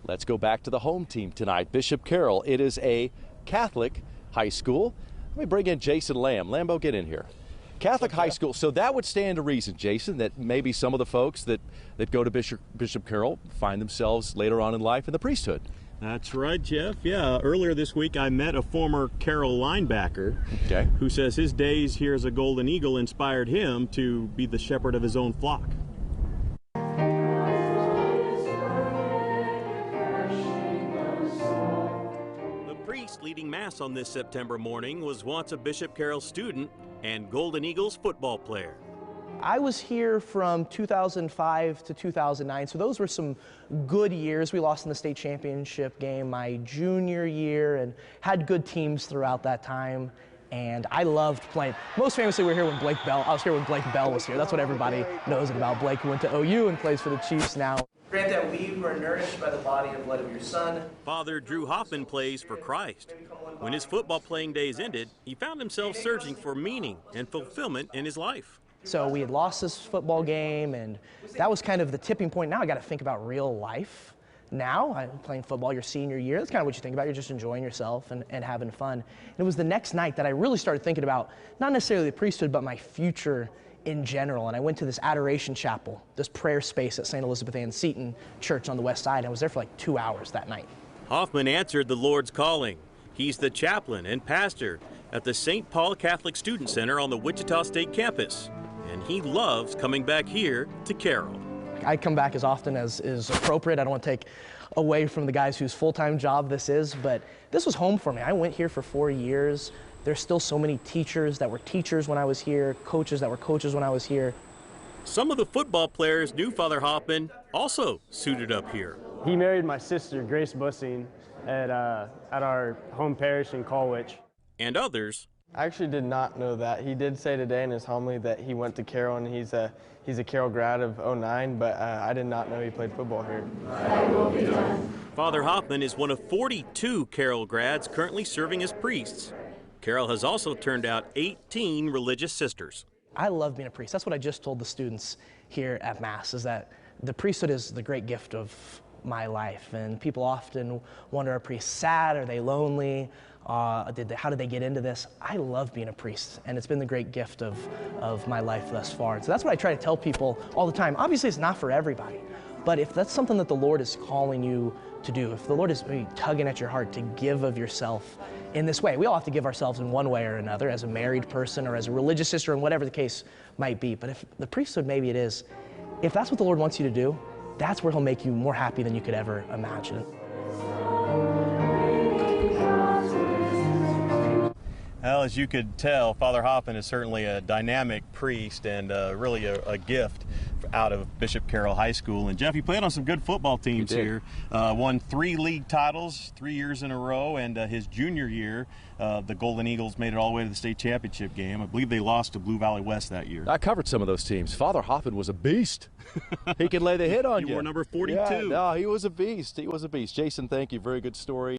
Let's go back to the home team tonight. Bishop Carroll. It is a Catholic high school. Let me bring in Jason Lamb. Lambo, get in here. Catholic high school. So that would stand to reason, Jason, that maybe some of the folks that go to Bishop Carroll find themselves later on in life in the priesthood. That's right, Jeff. Yeah, earlier this week I met a former Carroll linebacker who says his days here as a Golden Eagle inspired him to be the shepherd of his own flock. The priest leading Mass on this September morning was once a Bishop Carroll student and Golden Eagles football player. I was here from 2005 to 2009, so those were some good years. We lost in the state championship game my junior year and had good teams throughout that time, and I loved playing. Most famously, we were here when I was here when Blake Bell was here. That's what everybody knows about Blake, who went to OU and plays for the Chiefs now. Grant that we were nourished by the body and blood of your Son. Father Drew Hoffman plays for Christ. When his football playing days ended, he found himself searching for meaning and fulfillment in his life. So we had lost this football game, and that was kind of the tipping point. Now I got to think about real life. Now I'm playing football your senior year. That's kind of what you think about. You're just enjoying yourself and having fun. And it was the next night that I really started thinking about not necessarily the priesthood, but my future in general. And I went to this adoration chapel, this prayer space at St. Elizabeth Ann Seton Church on the west side. I was there for like 2 hours that night. Hoffman answered the Lord's calling. He's the chaplain and pastor at the St. Paul Catholic Student Center on the Wichita State campus. And he loves coming back here to Carroll. I come back as often as is appropriate. I don't want to take away from the guys whose full-time job this is, but this was home for me. I went here for 4 years. There's still so many teachers that were teachers when I was here, coaches that were coaches when I was here. Some of the football players knew Father Hoffman also suited up here. He married my sister, Grace Bussing, at our home parish in Colwich. And others. I actually did not know that. He did say today in his homily that he went to Carroll and he's a Carroll grad of '09, but I did not know he played football here. Father Hoffman is one of 42 Carroll grads currently serving as priests. Carroll has also turned out 18 religious sisters. I love being a priest. That's what I just told the students here at Mass, is that the priesthood is the great gift of my life. And people often wonder, are priests sad? Are they lonely? How did they get into this? I love being a priest, and it's been the great gift of my life thus far. And so that's what I try to tell people all the time. Obviously, it's not for everybody, but if that's something that the Lord is calling you to do, if the Lord is maybe tugging at your heart to give of yourself in this way, we all have to give ourselves in one way or another, as a married person or as a religious sister, and whatever the case might be. But if the priesthood, maybe it is, if that's what the Lord wants you to do, that's where He'll make you more happy than you could ever imagine. Well, as you could tell, Father Hoffman is certainly a dynamic priest and really a gift out of Bishop Carroll High School. And Jeff, he played on some good football teams here. Won 3 league titles 3 years in a row, and his junior year, the Golden Eagles made it all the way to the state championship game. I believe they lost to Blue Valley West that year. I covered some of those teams. Father Hoffman was a beast. He could lay the hit on you. You were number 42. Yeah, no, he was a beast. He was a beast. Jason, thank you. Very good story.